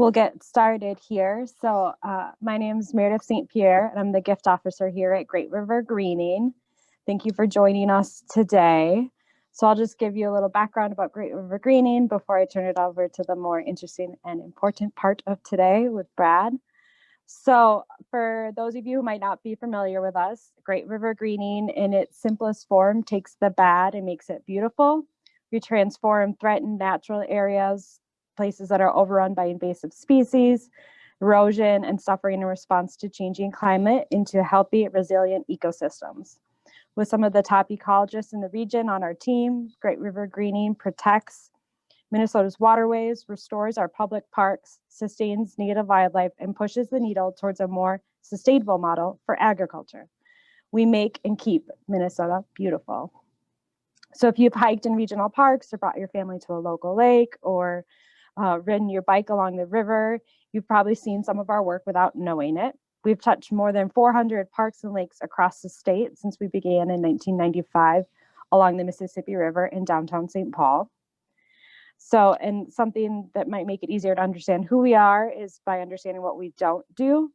We'll get started here. So my name is Meredith St. Pierre, and I'm the gift officer here at Great River Greening. Thank you for joining us today. So I'll just give you a little background about Great River Greening before I turn it over to the more interesting and important part of today with Brad. So for those of you who might not be familiar with us, Great River Greening in its simplest form takes the bad and makes it beautiful. We transform threatened natural areas, places that are overrun by invasive species, erosion, and suffering in response to changing climate into healthy, resilient ecosystems. With some of the top ecologists in the region on our team, Great River Greening protects Minnesota's waterways, restores our public parks, sustains native wildlife, and pushes the needle towards a more sustainable model for agriculture. We make and keep Minnesota beautiful. So if you've hiked in regional parks or brought your family to a local lake or ridden your bike along the river, you've probably seen some of our work without knowing it. We've touched more than 400 parks and lakes across the state since we began in 1995 along the Mississippi River in downtown St. Paul. So, and something that might make it easier to understand who we are is by understanding what we don't do.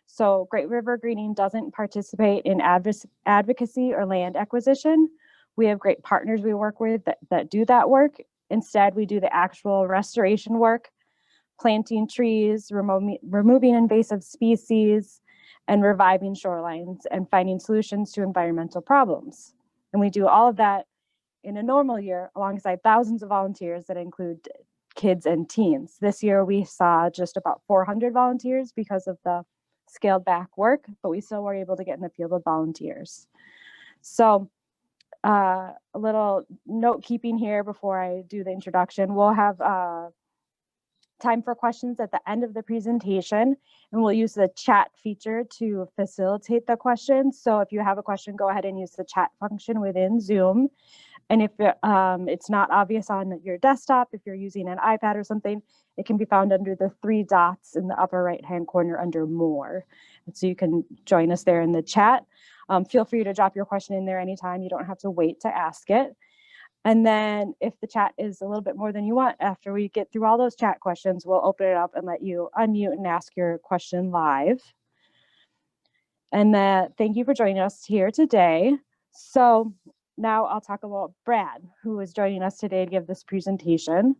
So Great River Greening doesn't participate in advocacy or land acquisition. We have great partners we work with that do that work. Instead, we do the actual restoration work, planting trees, removing invasive species, and reviving shorelines and finding solutions to environmental problems. And we do all of that in a normal year alongside thousands of volunteers that include kids and teens. This year, we saw just about 400 volunteers because of the scaled back work, but we still were able to get in the field with volunteers. So a little note keeping here before I do the introduction. We'll have time for questions at the end of the presentation, and we'll use the chat feature to facilitate the questions. So if you have a question, go ahead and use the chat function within Zoom. And if it's not obvious on your desktop, if you're using an iPad or something, it can be found under the 3 dots in the upper right-hand corner under More. And so you can join us there in the chat. Feel free to drop your question in there anytime. You don't have to wait to ask it. And then if the chat is a little bit more than you want, after we get through all those chat questions, we'll open it up and let you unmute and ask your question live. And thank you for joining us here today. So now I'll talk about Brad, who is joining us today to give this presentation.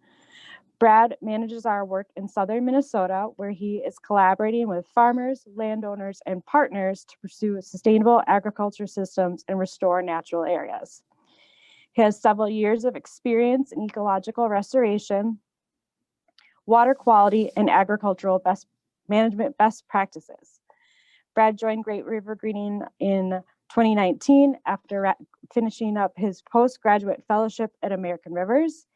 Brad manages our work in southern Minnesota, where he is collaborating with farmers, landowners, and partners to pursue sustainable agriculture systems and restore natural areas. He has several years of experience in ecological restoration, water quality, and agricultural management best practices. Brad joined Great River Greening in 2019 after finishing up his postgraduate fellowship at American Rivers.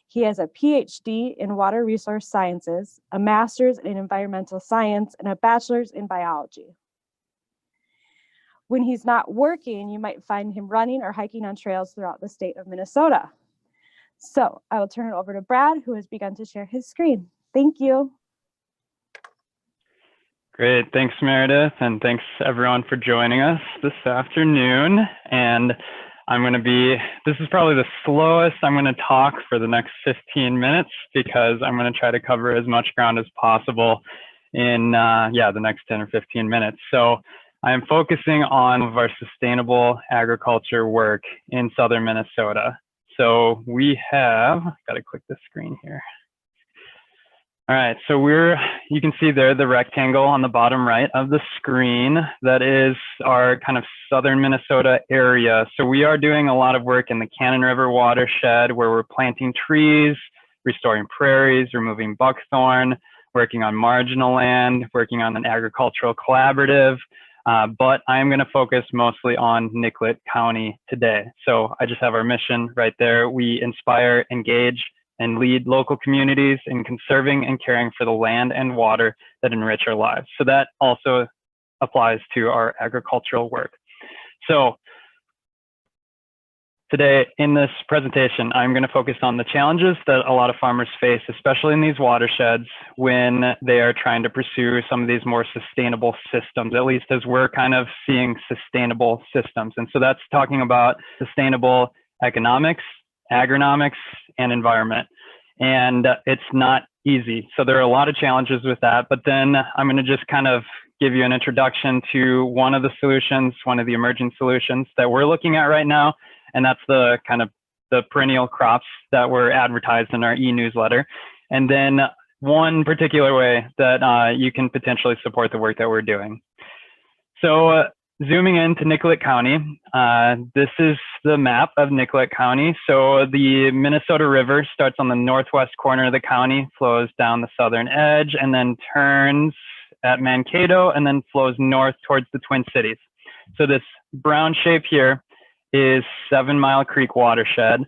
He has a PhD in water resource sciences, a master's in environmental science, and a bachelor's in biology. When he's not working, you might find him running or hiking on trails throughout the state of Minnesota. So I will turn it over to Brad, who has begun to share his screen. Thank you. Great, thanks Meredith, and thanks everyone for joining us this afternoon. And this is probably the slowest I'm going to talk for the next 15 minutes because I'm going to try to cover as much ground as possible in the next 10 or 15 minutes. So I am focusing on our sustainable agriculture work in southern Minnesota. So we have, got to click the screen here. All right, so you can see there the rectangle on the bottom right of the screen. That is our kind of southern Minnesota area. So we are doing a lot of work in the Cannon River watershed where we're planting trees, restoring prairies, removing buckthorn, working on marginal land, working on an agricultural collaborative. But I'm going to focus mostly on Nicollet County today. So I just have our mission right there. We inspire, engage, and lead local communities in conserving and caring for the land and water that enrich our lives. So that also applies to our agricultural work. So today in this presentation, I'm going to focus on the challenges that a lot of farmers face, especially in these watersheds, when they are trying to pursue some of these more sustainable systems, at least as we're kind of seeing sustainable systems. And so that's talking about sustainable economics, agronomics, and environment. And it's not easy. So there are a lot of challenges with that, but then I'm going to just kind of give you an introduction to one of the solutions, one of the emerging solutions that we're looking at right now. And that's the kind of the perennial crops that were advertised in our e-newsletter. And then one particular way that you can potentially support the work that we're doing. So zooming into Nicollet County, this is the map of Nicollet County. So the Minnesota River starts on the northwest corner of the county, flows down the southern edge, and then turns at Mankato, and then flows north towards the Twin Cities. So this brown shape here is 7 Mile Creek watershed,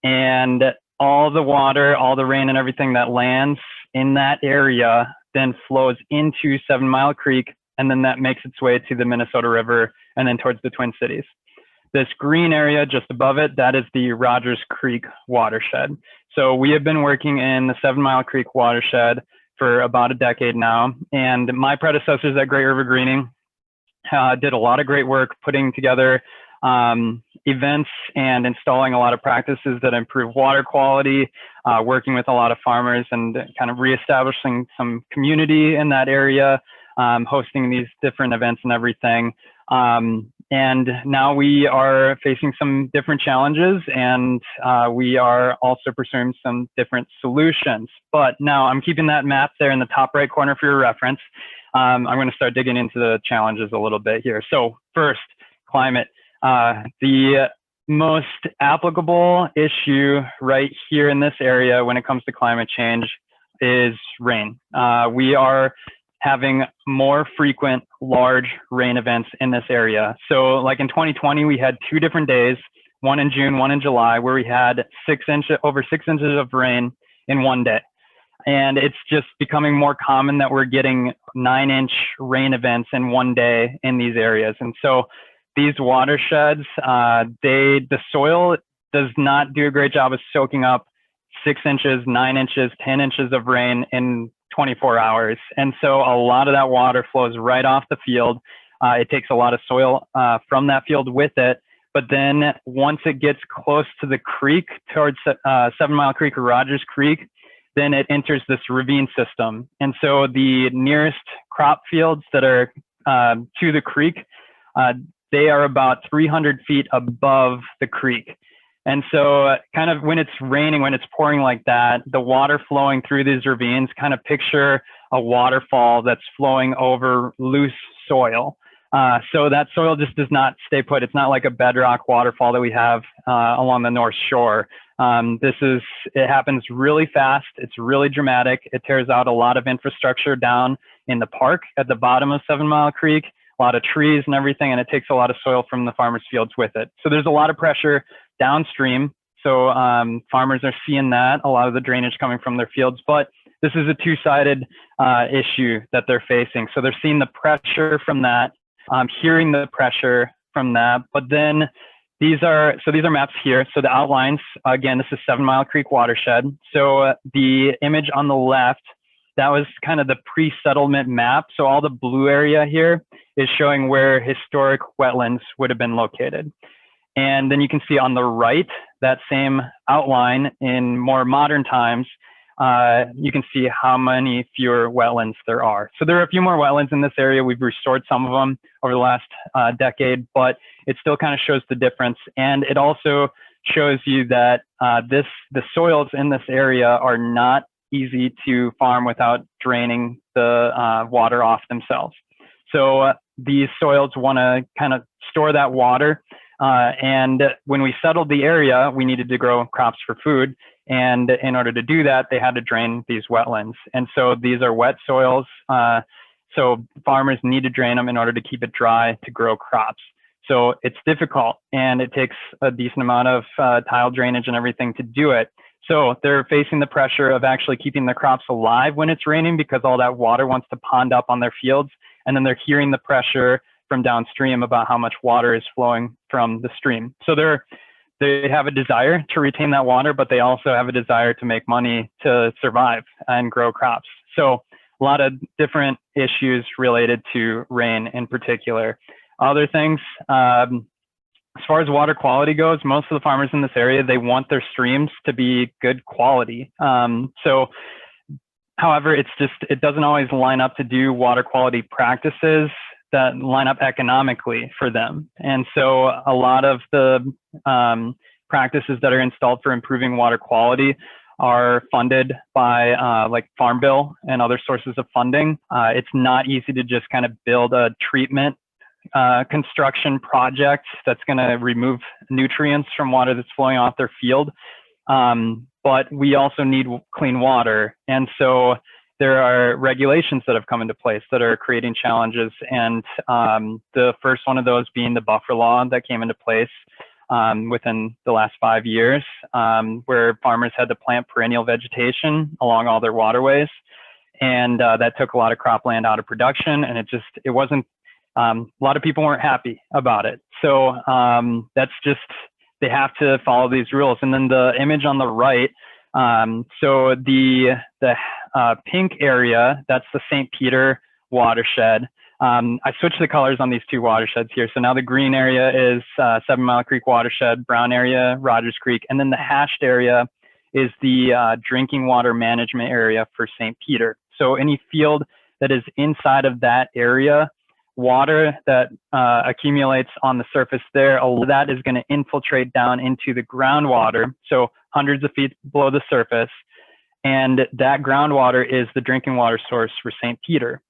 and all the water, all the rain and everything that lands in that area then flows into 7 Mile Creek, and then that makes its way to the Minnesota River and then towards the Twin Cities. This green area just above it, that is the Rogers Creek watershed. So we have been working in the 7 Mile Creek watershed for about a decade now, and my predecessors at Great River Greening did a lot of great work putting together events and installing a lot of practices that improve water quality, working with a lot of farmers and kind of reestablishing some community in that area, hosting these different events and everything. And now we are facing some different challenges, and we are also pursuing some different solutions. But now I'm keeping that map there in the top right corner for your reference. I'm going to start digging into the challenges a little bit here. So first, climate. The most applicable issue right here in this area when it comes to climate change is rain. We are having more frequent large rain events in this area. So like in 2020, we had 2 different days, one in June, one in July, where we had over 6 inches of rain in one day. And it's just becoming more common that we're getting 9-inch rain events in one day in these areas. And so these watersheds, the soil does not do a great job of soaking up 6 inches, 9 inches, 10 inches of rain in 24 hours. And so a lot of that water flows right off the field. It takes a lot of soil from that field with it. But then once it gets close to the creek, towards 7 Mile Creek or Rogers Creek, then it enters this ravine system. And so the nearest crop fields that are to the creek, they are about 300 feet above the creek. And so kind of when it's raining, when it's pouring like that, the water flowing through these ravines, kind of picture a waterfall that's flowing over loose soil. So that soil just does not stay put. It's not like a bedrock waterfall that we have along the North Shore. It happens really fast. It's really dramatic. It tears out a lot of infrastructure down in the park at the bottom of 7 Mile Creek, a lot of trees and everything, and it takes a lot of soil from the farmers' fields with it. So there's a lot of pressure downstream. So farmers are seeing that, a lot of the drainage coming from their fields, but this is a two-sided issue that they're facing. So they're seeing the pressure from that, hearing the pressure from that, but then these are maps here. So the outlines, again, this is 7 Mile Creek watershed. So the image on the left, that was kind of the pre-settlement map. So all the blue area here is showing where historic wetlands would have been located. And then you can see on the right, that same outline in more modern times, you can see how many fewer wetlands there are. So there are a few more wetlands in this area. We've restored some of them over the last decade, but it still kind of shows the difference. And it also shows you that the soils in this area are not easy to farm without draining the water off themselves. So these soils want to kind of store that water. And when we settled the area, we needed to grow crops for food. And in order to do that, they had to drain these wetlands. And so these are wet soils. So farmers need to drain them in order to keep it dry to grow crops. So it's difficult, and it takes a decent amount of tile drainage and everything to do it. So they're facing the pressure of actually keeping the crops alive when it's raining, because all that water wants to pond up on their fields. And then they're hearing the pressure from downstream about how much water is flowing from the stream. So they have a desire to retain that water, but they also have a desire to make money to survive and grow crops. So a lot of different issues related to rain in particular. Other things, as far as water quality goes, most of the farmers in this area, they want their streams to be good quality. So However, it doesn't always line up to do water quality practices that line up economically for them. And so a lot of the practices that are installed for improving water quality are funded by like Farm Bill and other sources of funding. It's not easy to just kind of build a treatment construction project that's going to remove nutrients from water that's flowing off their field. But we also need clean water. And so there are regulations that have come into place that are creating challenges. And the first one of those being the buffer law that came into place within the last 5 years, where farmers had to plant perennial vegetation along all their waterways. And that took a lot of cropland out of production. And it wasn't, a lot of people weren't happy about it. So that's just, they have to follow these rules. And then the image on the right, so the pink area, that's the St. Peter watershed. I switched the colors on these two watersheds here. So now the green area is 7 Mile Creek watershed, brown area, Rogers Creek, and then the hashed area is the drinking water management area for St. Peter. So any field that is inside of that area, water that accumulates on the surface there, all of that is going to infiltrate down into the groundwater, so hundreds of feet below the surface. And that groundwater is the drinking water source for St. Peter.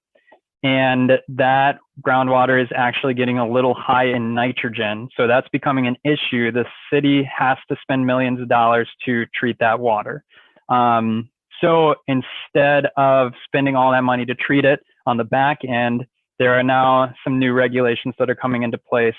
And that groundwater is actually getting a little high in nitrogen. So that's becoming an issue. The city has to spend millions of dollars to treat that water. So instead of spending all that money to treat it on the back end, there are now some new regulations that are coming into place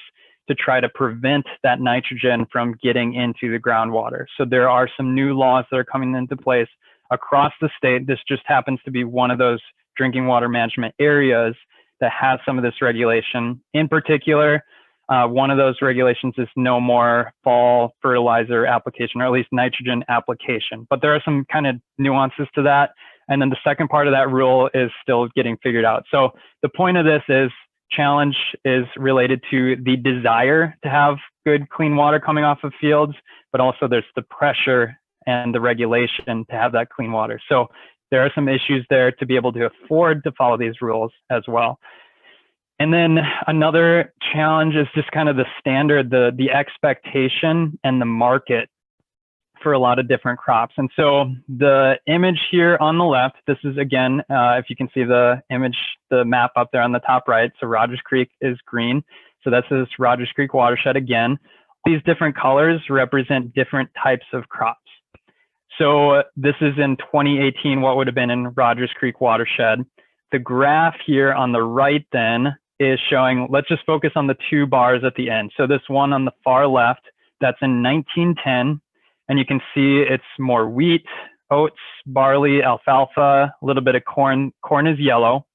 to try to prevent that nitrogen from getting into the groundwater. So there are some new laws that are coming into place across the state. This just happens to be one of those drinking water management areas that has some of this regulation. In particular, one of those regulations is no more fall fertilizer application, or at least nitrogen application. But there are some kind of nuances to that. And then the second part of that rule is still getting figured out. So the point of this challenge is related to the desire to have good, clean water coming off of fields, but also there's the pressure and the regulation to have that clean water. So there are some issues there to be able to afford to follow these rules as well. And then another challenge is just kind of the standard, the expectation and the market for a lot of different crops. And so the image here on the left, this is again, if you can see the image, the map up there on the top right. So Rogers Creek is green. So that's this Rogers Creek watershed again. These different colors represent different types of crops. So this is in 2018, what would have been in Rogers Creek watershed. The graph here on the right then is showing, let's just focus on the two bars at the end. So this one on the far left, that's in 1910. And you can see it's more wheat, oats, barley, alfalfa, a little bit of corn. Corn is yellow.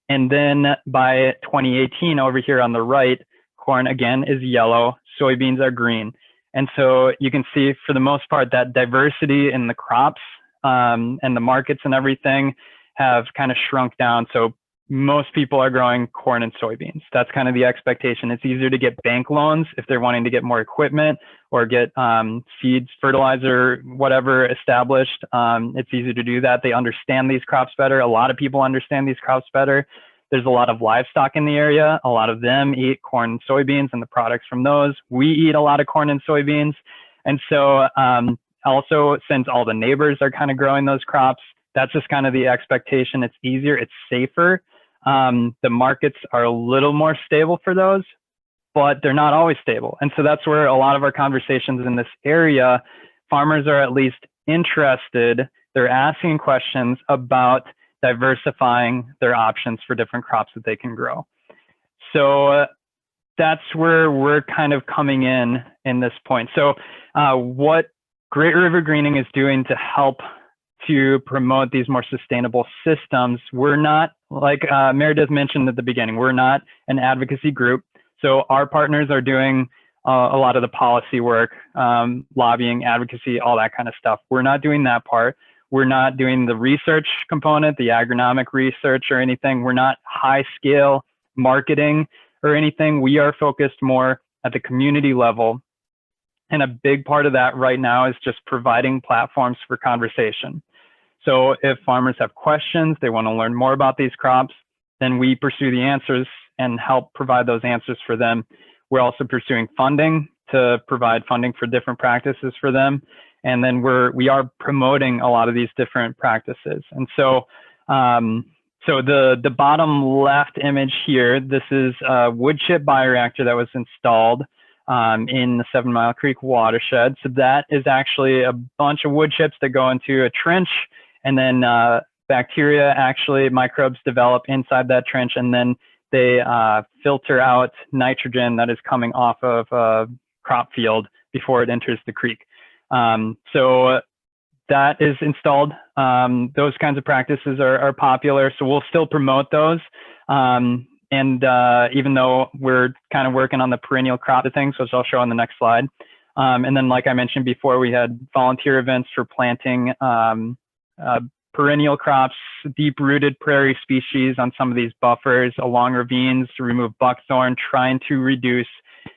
And then by 2018 over here on the right, corn again is yellow, soybeans are green. And so you can see for the most part that diversity in the crops and the markets and everything have kind of shrunk down. So most people are growing corn and soybeans. That's kind of the expectation. It's easier to get bank loans if they're wanting to get more equipment or get seeds, fertilizer, whatever established. It's easier to do that. They understand these crops better. A lot of people understand these crops better. There's a lot of livestock in the area. A lot of them eat corn and soybeans and the products from those. We eat a lot of corn and soybeans. And so also, since all the neighbors are kind of growing those crops, that's just kind of the expectation. It's easier, it's safer. The markets are a little more stable for those, but they're not always stable. And so that's where a lot of our conversations in this area, farmers are at least interested. They're asking questions about diversifying their options for different crops that they can grow. So that's where we're kind of coming in this point. So what Great River Greening is doing to help to promote these more sustainable systems, we're not, like Meredith mentioned at the beginning, we're not an advocacy group. So our partners are doing a lot of the policy work, lobbying, advocacy, all that kind of stuff. We're not doing that part. We're not doing the research component, the agronomic research or anything. We're not high scale marketing or anything. We are focused more at the community level. And a big part of that right now is just providing platforms for conversation. So if farmers have questions, they want to learn more about these crops, then we pursue the answers and help provide those answers for them. We're also pursuing funding to provide funding for different practices for them. And then we are promoting a lot of these different practices. And so, the bottom left image here, this is a wood chip bioreactor that was installed in the 7 Mile Creek watershed. So that is actually a bunch of wood chips that go into a trench, and then bacteria, actually microbes, develop inside that trench, and then they filter out nitrogen that is coming off of a crop field before it enters the creek. So that is installed. Those kinds of practices are popular, so we'll still promote those. And even though we're kind of working on the perennial crop of things, which I'll show on the next slide. And then, like I mentioned before, we had volunteer events for planting perennial crops, deep-rooted prairie species on some of these buffers along ravines to remove buckthorn, trying to reduce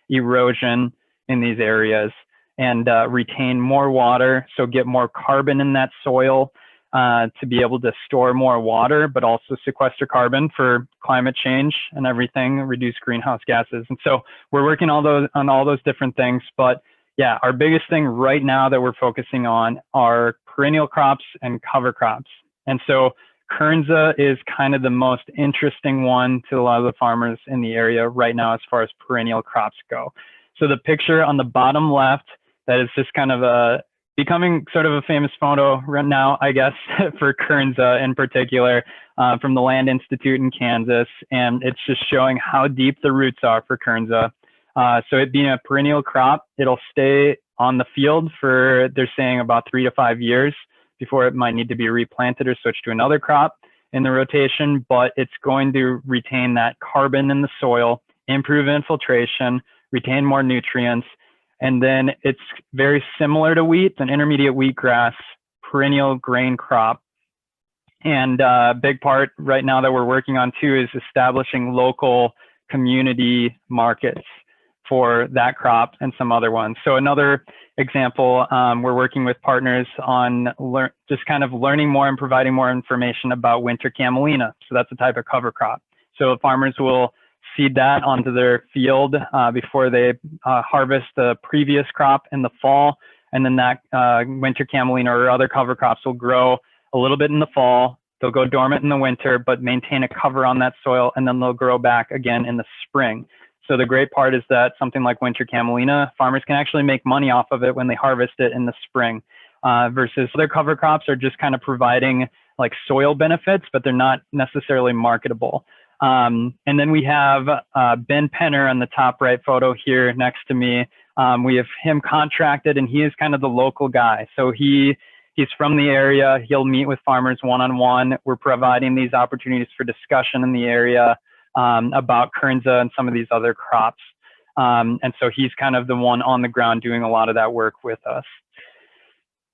erosion in these areas and retain more water, so get more carbon in that soil to be able to store more water, but also sequester carbon for climate change and everything, reduce greenhouse gases. And so we're working on all those different things. But yeah, our biggest thing right now that we're focusing on are perennial crops and cover crops. And so Karza is kind of the most interesting one to a lot of the farmers in the area right now as far as perennial crops go. So the picture on the bottom left, that is just kind of becoming sort of a famous photo right now, I guess, for Karza in particular, from the Land Institute in Kansas. And it's just showing how deep the roots are for Karza. So it being a perennial crop, it'll stay on the field for, they're saying, about 3 to 5 years before it might need to be replanted or switched to another crop in the rotation, but it's going to retain that carbon in the soil, improve infiltration, retain more nutrients. And then it's very similar to wheat, an intermediate wheatgrass, perennial grain crop. And a big part right now that we're working on too is establishing local community markets for that crop and some other ones. So another example, we're working with partners on just kind of learning more and providing more information about winter camelina. So that's a type of cover crop. So farmers will seed that onto their field before they harvest the previous crop in the fall. And then that winter camelina or other cover crops will grow a little bit in the fall. They'll go dormant in the winter, but maintain a cover on that soil, and then they'll grow back again in the spring. So the great part is that something like winter camelina, farmers can actually make money off of it when they harvest it in the spring, versus other cover crops are just kind of providing like soil benefits, but they're not necessarily marketable. And then we have Ben Penner on the top right photo here next to me. We have him contracted, and he is kind of the local guy. So he's from the area. He'll meet with farmers one-on-one. We're providing these opportunities for discussion in the area about Karza and some of these other crops. And so he's kind of the one on the ground doing a lot of that work with us.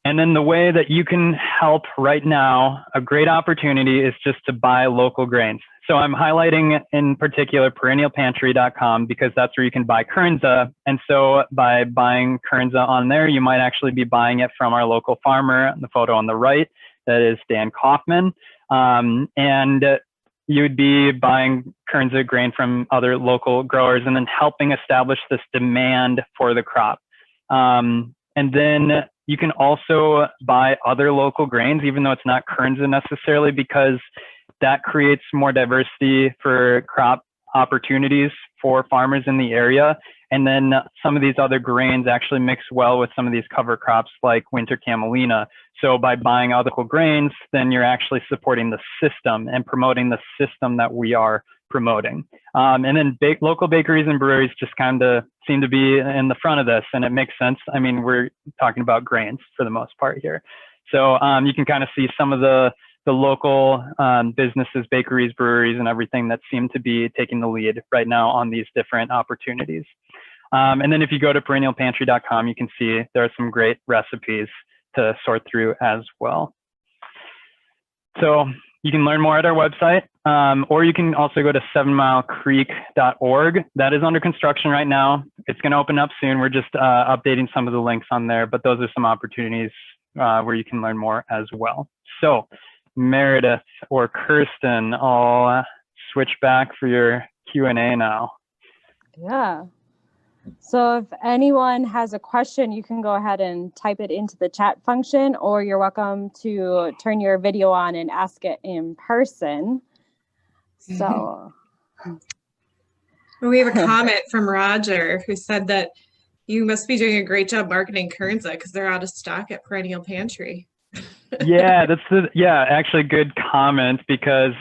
And then the way that you can help right now, a great opportunity is just to buy local grains. So I'm highlighting in particular perennialpantry.com because that's where you can buy Karza. And so by buying Karza on there, you might actually be buying it from our local farmer, the photo on the right, that is Dan Kaufman. And you would be buying Karza grain from other local growers and then helping establish this demand for the crop. And then you can also buy other local grains, even though it's not Karza necessarily, because that creates more diversity for crop opportunities for farmers in the area. And then some of these other grains actually mix well with some of these cover crops like winter camelina. So by buying other local grains, then you're actually supporting the system and promoting the system that we are promoting. And then local bakeries and breweries just kind of seem to be in the front of this, and it makes sense. I mean, we're talking about grains for the most part here. So you can kind of see some of the local businesses, bakeries, breweries, and everything that seem to be taking the lead right now on these different opportunities. And then if you go to perennialpantry.com, you can see there are some great recipes to sort through as well. So you can learn more at our website, or you can also go to 7milecreek.org. That is under construction right now. It's going to open up soon. We're just updating some of the links on there, but those are some opportunities where you can learn more as well. So Meredith or Kirsten, I'll switch back for your Q&A now. Yeah. So if anyone has a question, you can go ahead and type it into the chat function, or you're welcome to turn your video on and ask it in person. So we have a comment from Roger who said that you must be doing a great job marketing Karza because they're out of stock at Perennial Pantry. Yeah, actually good comment, because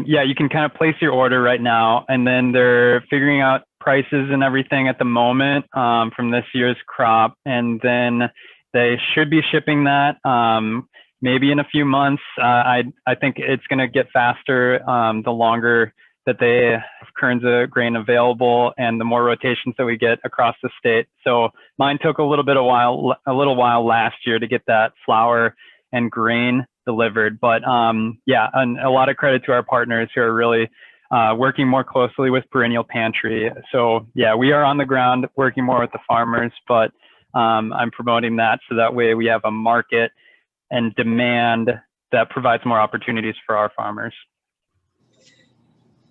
you can kind of place your order right now, and then they're figuring out prices and everything at the moment from this year's crop, and then they should be shipping that maybe in a few months. I think it's going to get faster the longer that they have Karza grain available and the more rotations that we get across the state. So mine took a little while last year to get that flour and grain delivered, but and a lot of credit to our partners who are really working more closely with Perennial Pantry. So yeah, we are on the ground working more with the farmers, but I'm promoting that so that way we have a market and demand that provides more opportunities for our farmers.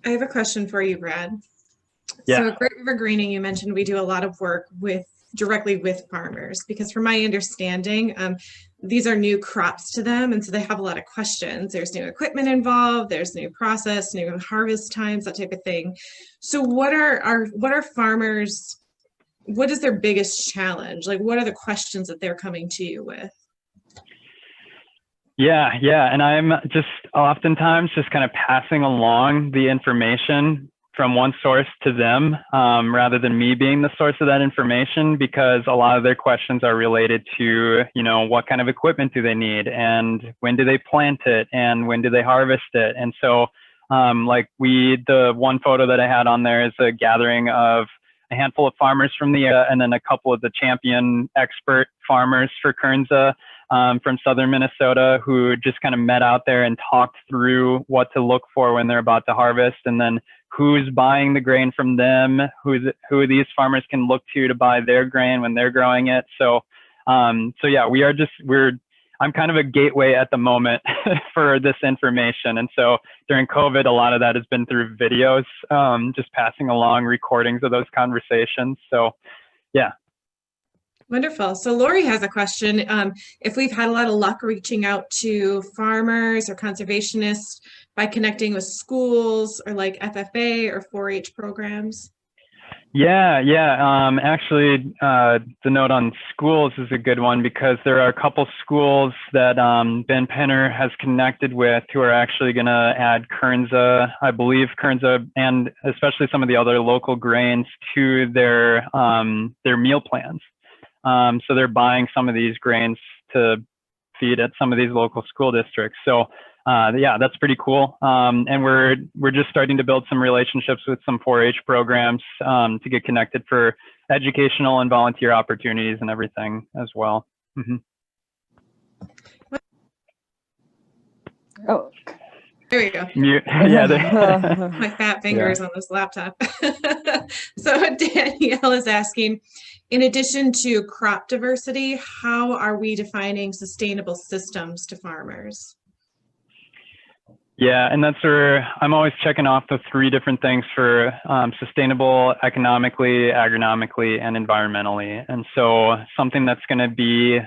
I have a question for you, Brad. Yeah. So at Great River Greening, you mentioned we do a lot of work directly with farmers, because from my understanding, these are new crops to them, and so they have a lot of questions. There's new equipment involved, there's new process, new harvest times, that type of thing. So what are farmers, what is their biggest challenge? Like, what are the questions that they're coming to you with? Yeah, and I'm just oftentimes just kind of passing along the information from one source to them, rather than me being the source of that information, because a lot of their questions are related to, what kind of equipment do they need, and when do they plant it, and when do they harvest it. And so the one photo that I had on there is a gathering of a handful of farmers from the area, and then a couple of the champion expert farmers for Karza from southern Minnesota, who just kind of met out there and talked through what to look for when they're about to harvest, and then who's buying the grain from them, who these farmers can look to buy their grain when they're growing it. So I'm kind of a gateway at the moment for this information. And so during COVID, a lot of that has been through videos, just passing along recordings of those conversations. So yeah. Wonderful. So Lori has a question. If we've had a lot of luck reaching out to farmers or conservationists by connecting with schools or like FFA or 4-H programs? Yeah. Actually, the note on schools is a good one, because there are a couple schools that Ben Penner has connected with who are actually going to add Karza, I believe Karza, and especially some of the other local grains to their meal plans. So they're buying some of these grains to feed at some of these local school districts. So that's pretty cool. And we're just starting to build some relationships with some 4-H programs to get connected for educational and volunteer opportunities and everything as well. Mm-hmm. Oh, there we go. My fat fingers on this laptop. So Danielle is asking, in addition to crop diversity, how are we defining sustainable systems to farmers? Yeah, and that's where I'm always checking off the 3 different things for sustainable economically, agronomically, and environmentally. And so something that's going to be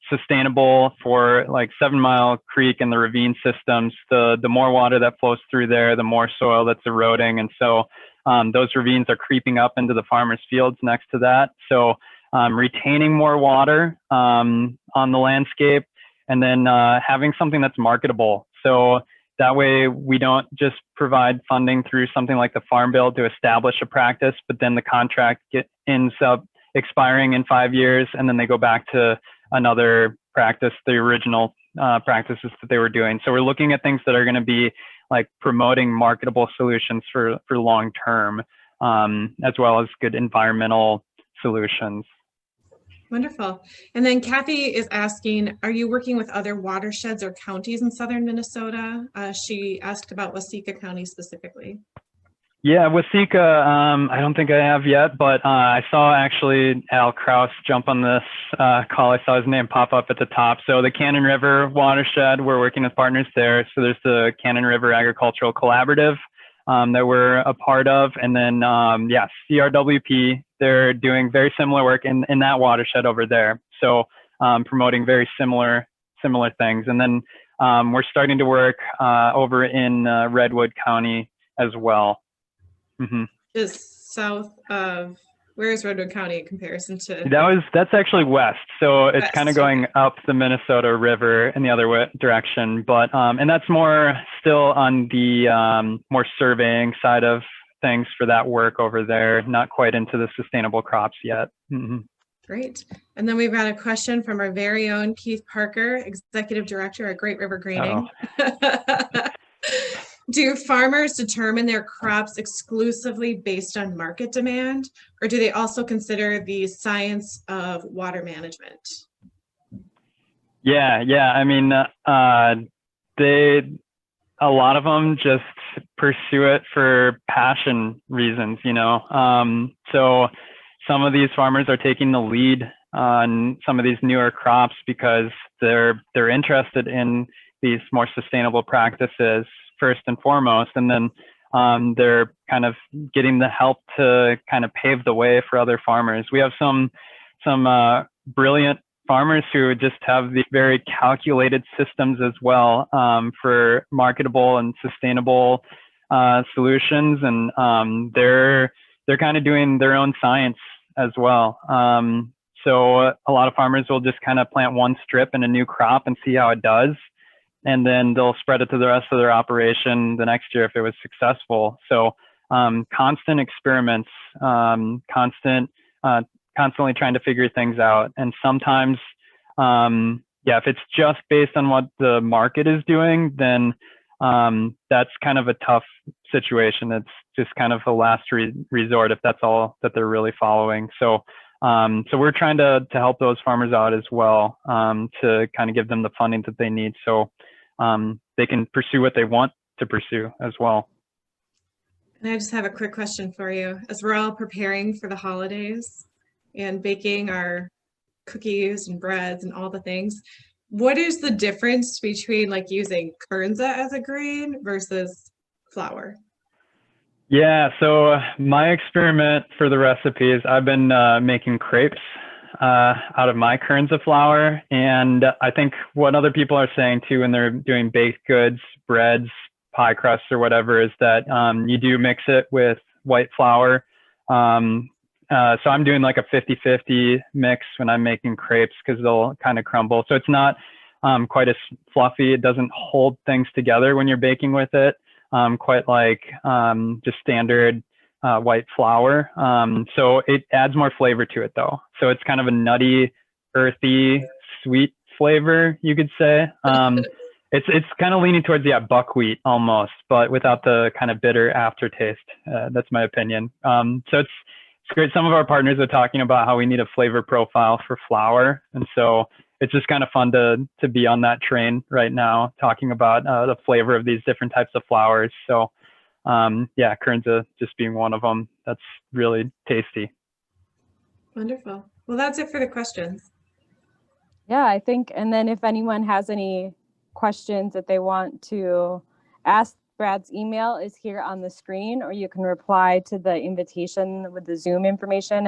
sustainable for like 7 Mile Creek and the ravine systems, the more water that flows through there, the more soil that's eroding. And so those ravines are creeping up into the farmers' fields next to that. So retaining more water on the landscape, and then having something that's marketable. So that way we don't just provide funding through something like the Farm Bill to establish a practice, but then the contract ends up expiring in 5 years, and then they go back to another practice, the original practices that they were doing. So we're looking at things that are going to be like promoting marketable solutions for long term, as well as good environmental solutions. Wonderful. And then Kathy is asking, are you working with other watersheds or counties in southern Minnesota? She asked about Waseca County specifically. Yeah, Wasika, I don't think I have yet, but I saw actually Al Kraus jump on this call. I saw his name pop up at the top. So the Cannon River Watershed, we're working with partners there. So there's the Cannon River Agricultural Collaborative that we're a part of. And then, yeah, CRWP, they're doing very similar work in that watershed over there. So promoting very similar things. And then we're starting to work over in Redwood County as well. Just south of, where is Redwood County in comparison to? That's actually west, so it's kind of going okay. up the Minnesota River in the other direction. But and that's more still on the more surveying side of things for that work over there. Not quite into the sustainable crops yet. Great. And then we've got a question from our very own Keith Parker, Executive Director at Great River Greening. Do farmers determine their crops exclusively based on market demand, or do they also consider the science of water management? Yeah. I mean, a lot of them just pursue it for passion reasons, you know. So some of these farmers are taking the lead on some of these newer crops because they're interested in these more sustainable practices first and foremost, and then they're kind of getting the help to kind of pave the way for other farmers. We have some brilliant farmers who just have the very calculated systems as well for marketable and sustainable solutions, and they're kind of doing their own science as well. So a lot of farmers will just kind of plant one strip in a new crop and see how it does, and then they'll spread it to the rest of their operation the next year if it was successful. So constant experiments, constantly trying to figure things out. And sometimes, yeah, if it's just based on what the market is doing, then that's kind of a tough situation. It's just kind of a last resort if that's all that they're really following. So we're trying to help those farmers out as well, to kind of give them the funding that they need so they can pursue what they want to pursue as well. And I just have a quick question for you. As we're all preparing for the holidays and baking our cookies and breads and all the things, what is the difference between like using Karza as a grain versus flour? Yeah, so my experiment for the recipes, I've been making crepes out of my Karza flour. And I think what other people are saying too when they're doing baked goods, breads, pie crusts or whatever, is that you do mix it with white flour. So I'm doing like a 50-50 mix when I'm making crepes because they'll kind of crumble. So it's not quite as fluffy. It doesn't hold things together when you're baking with it, quite like just standard white flour. So it adds more flavor to it though. So it's kind of a nutty, earthy, sweet flavor, you could say. It's kind of leaning towards, yeah, buckwheat almost, but without the kind of bitter aftertaste. That's my opinion. So it's great. Some of our partners are talking about how we need a flavor profile for flour. And so it's just kind of fun to be on that train right now, talking about the flavor of these different types of flours. So yeah, Karza just being one of them. That's really tasty. Wonderful. Well, that's it for the questions. Yeah, I think, and then if anyone has any questions that they want to ask, Brad's email is here on the screen, or you can reply to the invitation with the Zoom information and